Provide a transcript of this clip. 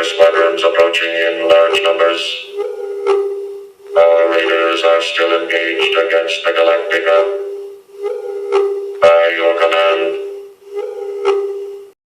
squadrons approaching in large numbers. Our raiders are still engaged against the Galactica. By your command,